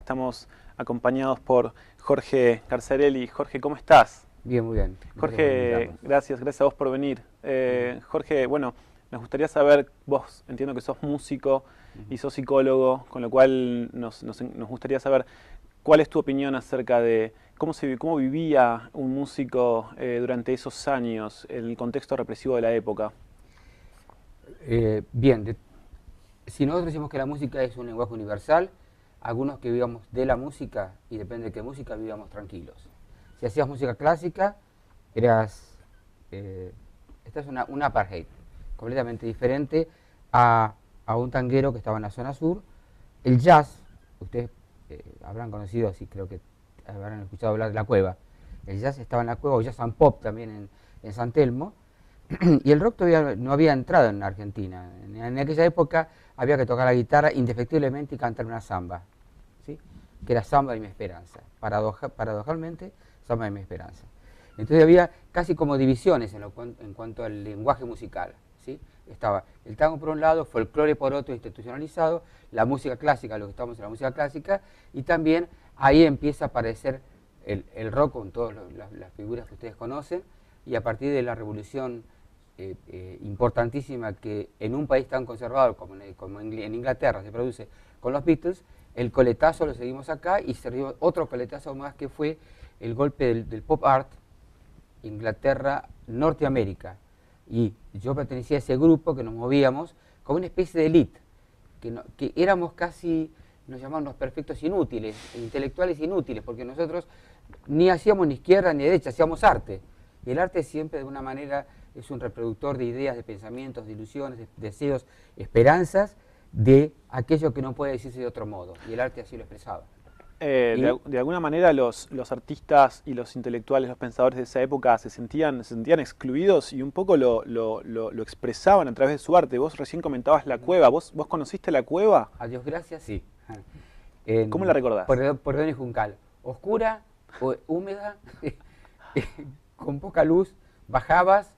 Estamos acompañados por Jorge Carcerelli. Jorge, ¿cómo estás? Bien, muy bien. Jorge, gracias a vos por venir. Jorge, bueno, nos gustaría saber, vos entiendo que sos músico y sos psicólogo, con lo cual nos gustaría saber cuál es tu opinión acerca de cómo vivía un músico durante esos años, en el contexto represivo de la época. Bien, si nosotros decimos que la música es un lenguaje universal, algunos que vivíamos de la música, y depende de qué música, vivíamos tranquilos. Si hacías música clásica, esta es una apartheid, completamente diferente a un tanguero que estaba en la zona sur. El jazz, ustedes habrán conocido, así creo que habrán escuchado hablar de La Cueva. El jazz estaba en La Cueva, o jazz and pop también en San Telmo, y el rock todavía no había entrado en Argentina. En aquella época había que tocar la guitarra indefectiblemente y cantar una samba, ¿sí? Que era Samba de mi esperanza. Paradojalmente, Samba de mi esperanza. Entonces había casi como divisiones en cuanto al lenguaje musical, ¿sí? Estaba el tango por un lado, folclore por otro, institucionalizado, la música clásica, lo que estamos en la música clásica, y también ahí empieza a aparecer el rock con todas las figuras que ustedes conocen, y a partir de la revolución importantísima que en un país tan conservador como en Inglaterra se produce con los Beatles, el coletazo lo seguimos acá y se dio otro coletazo más que fue el golpe del pop art, Inglaterra, Norteamérica. Y yo pertenecía a ese grupo que nos movíamos como una especie de élite, que éramos casi, nos llamaban los perfectos inútiles, intelectuales inútiles, porque nosotros ni hacíamos ni izquierda ni derecha, hacíamos arte. Y el arte siempre de una manera es un reproductor de ideas, de pensamientos, de ilusiones, de deseos, esperanzas, de aquello que no puede decirse de otro modo. Y el arte así lo expresaba. De alguna manera los artistas y los intelectuales, los pensadores de esa época se sentían excluidos y un poco lo expresaban a través de su arte. Vos recién comentabas La Cueva. ¿Vos conociste La Cueva? A Dios gracias, sí. ¿Cómo la recordás? Por Don y Juncal. Oscura, húmeda, con poca luz, bajabas.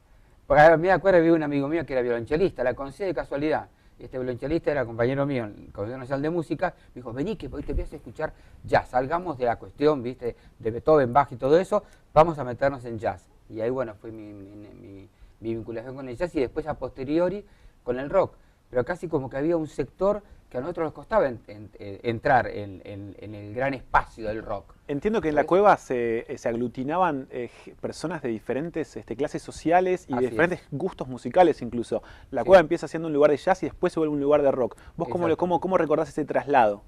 Porque me acuerdo, había un amigo mío que era violonchelista, la conocí de casualidad. Este violonchelista era compañero mío en el Consejo Nacional de Música. Me dijo, vení que hoy te voy a escuchar jazz. Salgamos de la cuestión, ¿viste? De Beethoven, Bach y todo eso, vamos a meternos en jazz. Y ahí, bueno, fue mi vinculación con el jazz y después a posteriori con el rock. Pero casi como que había un sector que a nosotros nos costaba entrar en el gran espacio del rock. Entiendo que en La Cueva se aglutinaban personas de diferentes clases sociales y de diferentes gustos musicales incluso. La Cueva empieza siendo un lugar de jazz y después se vuelve un lugar de rock. ¿Vos cómo recordás ese traslado?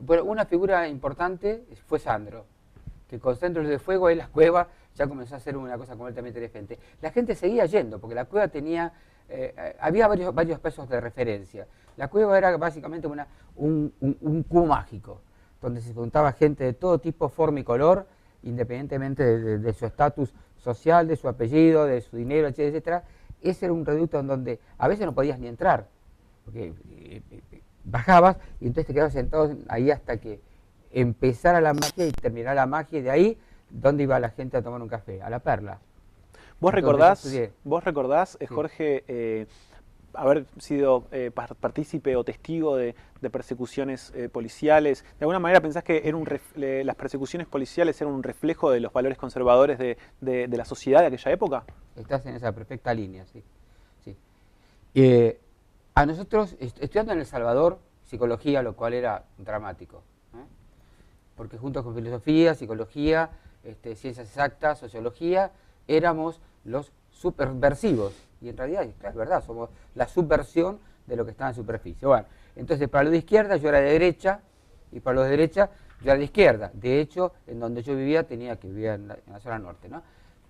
Bueno, una figura importante fue Sandro, que con Centros de Fuego en La Cueva ya comenzó a ser una cosa completamente diferente. La gente seguía yendo, porque La Cueva tenía... había varios pesos de referencia. La Cueva era básicamente un cubo mágico, donde se juntaba gente de todo tipo, forma y color, independientemente de su estatus social, de su apellido, de su dinero, etcétera. Ese era un reducto en donde a veces no podías ni entrar, porque bajabas y entonces te quedabas sentado ahí hasta que empezara la magia y terminara la magia, y de ahí, ¿dónde iba la gente a tomar un café? A La Perla. ¿Vos recordás, Jorge, haber sido partícipe o testigo de persecuciones policiales? ¿De alguna manera pensás que las persecuciones policiales eran un reflejo de los valores conservadores de la sociedad de aquella época? Estás en esa perfecta línea, sí. A nosotros, estudiando en El Salvador, psicología, lo cual era dramático, porque junto con filosofía, psicología, ciencias exactas, sociología, éramos los subversivos, y en realidad es verdad, somos la subversión de lo que está en superficie. Bueno, entonces para los de izquierda yo era de derecha, y para los de derecha yo era de izquierda. De hecho, en donde yo vivía, vivir en la zona norte, ¿no?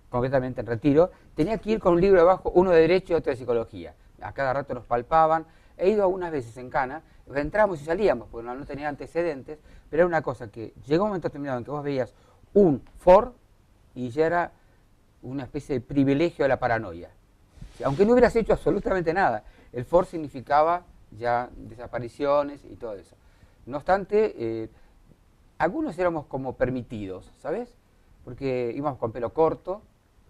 Concretamente en Retiro, tenía que ir con un libro debajo, uno de derecho y otro de psicología. A cada rato nos palpaban. He ido algunas veces en Cana, entramos y salíamos, porque no tenía antecedentes, pero era una cosa que llegó un momento determinado en que vos veías un Ford y ya era una especie de privilegio de la paranoia. Aunque no hubieras hecho absolutamente nada, el Ford significaba ya desapariciones y todo eso. No obstante, algunos éramos como permitidos, ¿sabes? Porque íbamos con pelo corto.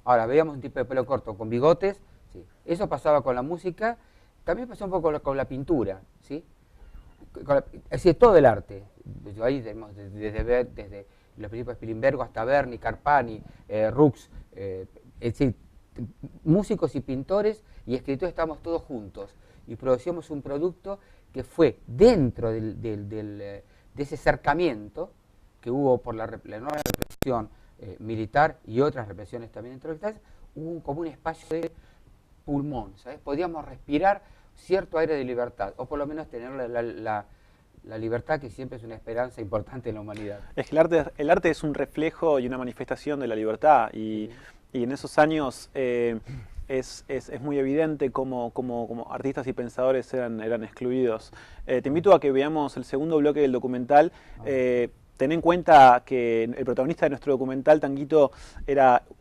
Ahora, veíamos un tipo de pelo corto con bigotes, ¿sí? Eso pasaba con la música, también pasó un poco con la pintura, ¿sí? Es decir, todo el arte. ahí tenemos desde los principios de Spilimbergo hasta Berni, Carpani, Rux, es decir, músicos y pintores y escritores estábamos todos juntos y producíamos un producto que fue dentro de ese acercamiento que hubo por la nueva represión militar y otras represiones también dentro del Estado, hubo como un espacio de pulmón, ¿sabes? Podíamos respirar cierto aire de libertad, o por lo menos tener la libertad, que siempre es una esperanza importante en la humanidad. Es que el arte es un reflejo y una manifestación de la libertad, y en esos años es muy evidente cómo artistas y pensadores eran excluidos. Te invito a que veamos el segundo bloque del documental. Ten en cuenta que el protagonista de nuestro documental, Tanguito,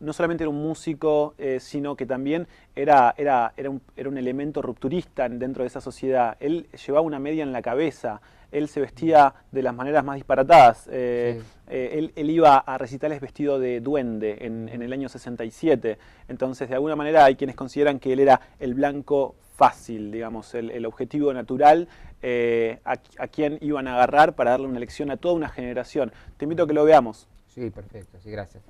no solamente era un músico, sino que también era un elemento rupturista dentro de esa sociedad. Él llevaba una media en la cabeza, él se vestía de las maneras más disparatadas. Sí. Él iba a recitales vestido de duende en el año 67. Entonces, de alguna manera, hay quienes consideran que él era el blanco fácil, digamos, el objetivo natural a quien iban a agarrar para darle una lección a toda una generación. Te invito a que lo veamos. Sí, perfecto, sí, gracias.